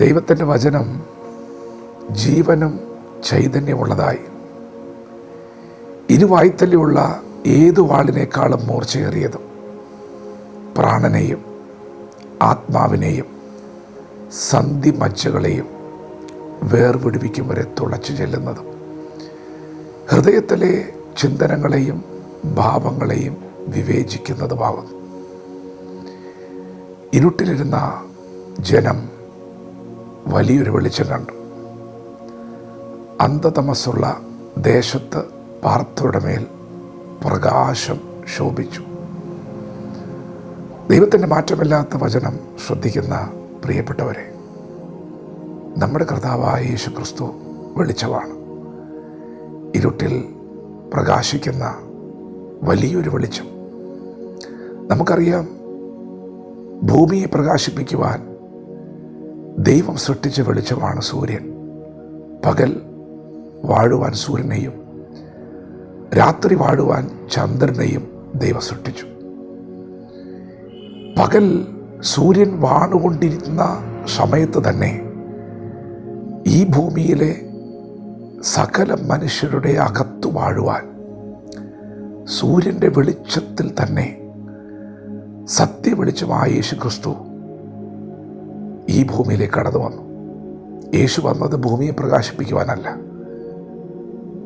ദൈവത്തിൻ്റെ വചനം ജീവനും ചൈതന്യമുള്ളതായി ഇരുവായ്ത്തല്ലുള്ള ഏതു വാളിനേക്കാളും മൂർച്ചയേറിയതും പ്രാണനെയും ആത്മാവിനെയും സന്ധിമജ്ജകളെയും വേർപിടിപ്പിക്കും വരെ തുളച്ചു ചെല്ലുന്നതും ഹൃദയത്തിലെ ചിന്തനങ്ങളെയും ഭാവങ്ങളെയും വിവേചിക്കുന്നതുമാകുന്നു. ഇരുട്ടിലിരുന്ന ജനം വലിയൊരു വെളിച്ചം കണ്ടു. അന്ധതമസ്സുള്ള ദേശത്ത് പാർത്തവരുടെ മേൽ പ്രകാശം ശോഭിച്ചു. ദൈവത്തിൻ്റെ മാറ്റമില്ലാത്ത വചനം ശ്രദ്ധിക്കുന്ന പ്രിയപ്പെട്ടവരെ, നമ്മുടെ കർത്താവായ യേശു ക്രിസ്തു വെളിച്ചമാണ്. ഇരുട്ടിൽ പ്രകാശിക്കുന്ന വലിയൊരു വെളിച്ചം. നമുക്കറിയാം, ഭൂമിയെ പ്രകാശിപ്പിക്കുവാൻ ദൈവം സൃഷ്ടിച്ച വെളിച്ചമാണ് സൂര്യൻ. പകൽ വാഴുവാൻ സൂര്യനെയും രാത്രി വാഴുവാൻ ചന്ദ്രനെയും ദൈവം സൃഷ്ടിച്ചു. പകൽ സൂര്യൻ വാണുകൊണ്ടിരുന്ന സമയത്ത് തന്നെ ഈ ഭൂമിയിലെ സകല മനുഷ്യരുടെ അകത്തു വാഴുവാൻ സൂര്യൻ്റെ വെളിച്ചത്തിൽ തന്നെ സത്യവെളിച്ചമായ യേശു ക്രിസ്തു ഈ ഭൂമിയിലേക്ക് കടന്നു വന്നു. യേശു വന്നത് ഭൂമിയെ പ്രകാശിപ്പിക്കുവാനല്ല,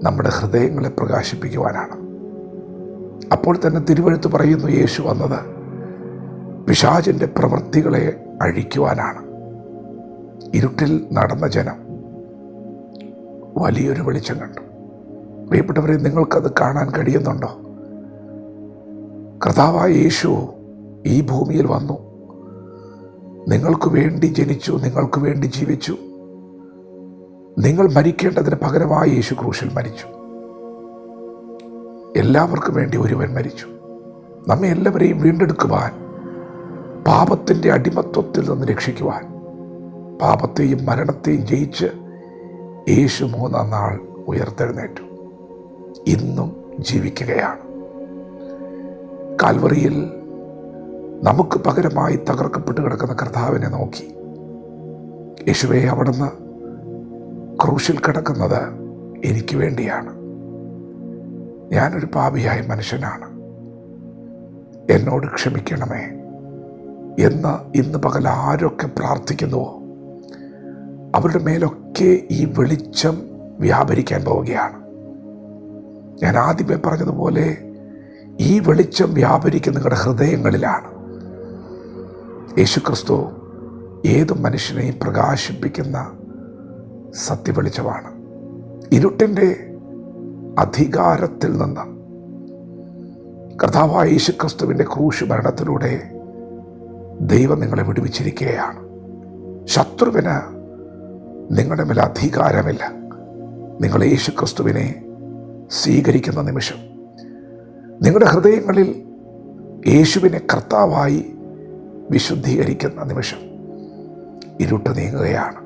നമ്മുടെ ഹൃദയങ്ങളെ പ്രകാശിപ്പിക്കുവാനാണ്. അപ്പോൾ തന്നെ തിരുവെഴുത്ത് പറയുന്നു, യേശു വന്നത് പിശാചിൻ്റെ പ്രവൃത്തികളെ അഴിക്കുവാനാണ്. ഇരുട്ടിൽ നടന്ന ജനം വലിയൊരു വെളിച്ചം കണ്ടു. പ്രിയപ്പെട്ടവരെ, നിങ്ങൾക്കത് കാണാൻ കഴിയുന്നുണ്ടോ? കർത്താവായ യേശു ഈ ഭൂമിയിൽ വന്നു, നിങ്ങൾക്ക് വേണ്ടി ജനിച്ചു, നിങ്ങൾക്ക് വേണ്ടി ജീവിച്ചു. നിങ്ങൾ മരിക്കേണ്ടതിന് പകരമായി യേശു ക്രൂശിൽ മരിച്ചു. എല്ലാവർക്കും വേണ്ടി ഒരുവൻ മരിച്ചു. നമ്മെ എല്ലാവരെയും വീണ്ടെടുക്കുവാൻ, പാപത്തിൻ്റെ അടിമത്വത്തിൽ നിന്ന് രക്ഷിക്കുവാൻ, പാപത്തെയും മരണത്തെയും ജയിച്ച് യേശു 3-ാം നാൾ ഉയർത്തെഴുന്നേറ്റു. ഇന്നും ജീവിക്കുകയാണ്. കാൽവറിയിൽ നമുക്ക് പകരമായി തകർക്കപ്പെട്ട് കിടക്കുന്ന കർത്താവിനെ നോക്കി, യേശുവേ, അവിടുന്ന് ക്രൂശിൽ കിടക്കുന്നത് എനിക്ക് വേണ്ടിയാണ്. ഞാനൊരു പാപിയായ മനുഷ്യനാണ്, എന്നോട് ക്ഷമിക്കണമേ എന്ന് ഇന്ന് പകൽ ആരൊക്കെ പ്രാർത്ഥിക്കുന്നുവോ അവരുടെ മേലൊക്കെ ഈ വെളിച്ചം വ്യാപരിക്കാൻ പോവുകയാണ്. ഞാൻ ആദ്യമേ പറഞ്ഞതുപോലെ ഈ വെളിച്ചം വ്യാപരിക്കുന്ന നിങ്ങളുടെ ഹൃദയങ്ങളിലാണ്. യേശുക്രിസ്തു ഏതു മനുഷ്യനെയും പ്രകാശിപ്പിക്കുന്ന സത്യവെളിച്ചമാണ്. ഇരുട്ടിൻ്റെ അധികാരത്തിൽ നിന്ന് കർത്താവായ യേശുക്രിസ്തുവിൻ്റെ ക്രൂശ് മരണത്തിലൂടെ ദൈവം നിങ്ങളെ വിടുവിച്ചിരിക്കുകയാണ്. ശത്രുവിന് നിങ്ങളുടെ മേൽ അധികാരമില്ല. നിങ്ങൾ യേശുക്രിസ്തുവിനെ സ്വീകരിക്കുന്ന നിമിഷം, നിങ്ങളുടെ ഹൃദയങ്ങളിൽ യേശുവിനെ കർത്താവായി വിശുദ്ധീകരിക്കുന്ന നിമിഷം ഇരുട്ട് നീങ്ങുകയാണ്.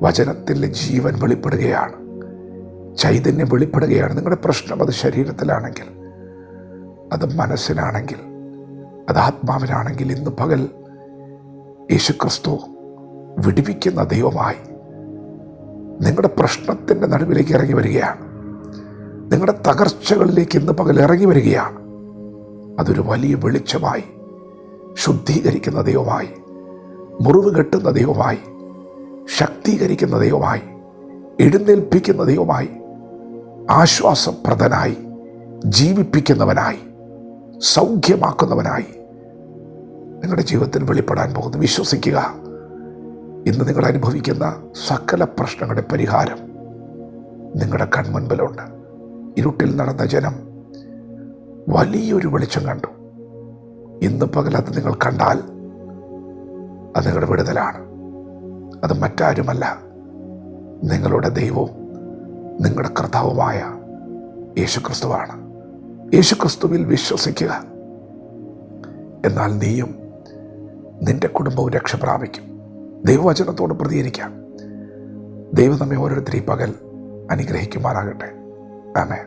വചനത്തിലെ ജീവൻ വെളിപ്പെടുകയാണ്, ചൈതന്യം വെളിപ്പെടുകയാണ്. നിങ്ങളുടെ പ്രശ്നം അത് ശരീരത്തിലാണെങ്കിൽ, അത് മനസ്സിനാണെങ്കിൽ, അത് ആത്മാവിനാണെങ്കിൽ, ഇന്ന് പകൽ യേശുക്രിസ്തു വിടുവിക്കുന്ന ദൈവമായി നിങ്ങളുടെ പ്രശ്നത്തിൻ്റെ നടുവിലേക്ക് ഇറങ്ങി വരികയാണ്. നിങ്ങളുടെ തകർച്ചകളിലേക്ക് ഇന്ന് പകൽ ഇറങ്ങി വരികയാണ്. അതൊരു വലിയ വെളിച്ചമായി, ശുദ്ധീകരിക്കുന്ന ദൈവമായി, മുറിവ് കെട്ടുന്ന ദൈവമായി, ശക്തീകരിക്കുന്ന ദൈവമായി, എഴുന്നേൽപ്പിക്കുന്ന ദൈവമായി, ആശ്വാസപ്രദനായി, ജീവിപ്പിക്കുന്നവനായി, സൗഖ്യമാക്കുന്നവനായി നിങ്ങളുടെ ജീവിതത്തിൽ വെളിപ്പെടാൻ പോകുന്നു. വിശ്വസിക്കുക. ഇന്ന് നിങ്ങൾ അനുഭവിക്കുന്ന സകല പ്രശ്നങ്ങളുടെ പരിഹാരം നിങ്ങളുടെ കൺമുൻപിലുണ്ട്. ഇരുട്ടിൽ നടന്ന ജനം വലിയൊരു വെളിച്ചം കണ്ടു. ഇന്ന് പകൽ അത് നിങ്ങൾ കണ്ടാൽ അത് നിങ്ങളുടെ വിടുതലാണ്. അത് മറ്റാരുമല്ല, നിങ്ങളുടെ ദൈവവും നിങ്ങളുടെ കർത്താവുമായ യേശുക്രിസ്തുവാണ്. യേശുക്രിസ്തുവിൽ വിശ്വസിക്കുക, എന്നാൽ നീയും നിന്റെ കുടുംബവും രക്ഷ പ്രാപിക്കും. ദൈവവചനത്തോട് പ്രതികരിക്കാം. ദൈവം നമ്മെ ഓരോരുത്തരെയും പകൽ അനുഗ്രഹിക്കുമാറാകട്ടെ. ആമേൻ.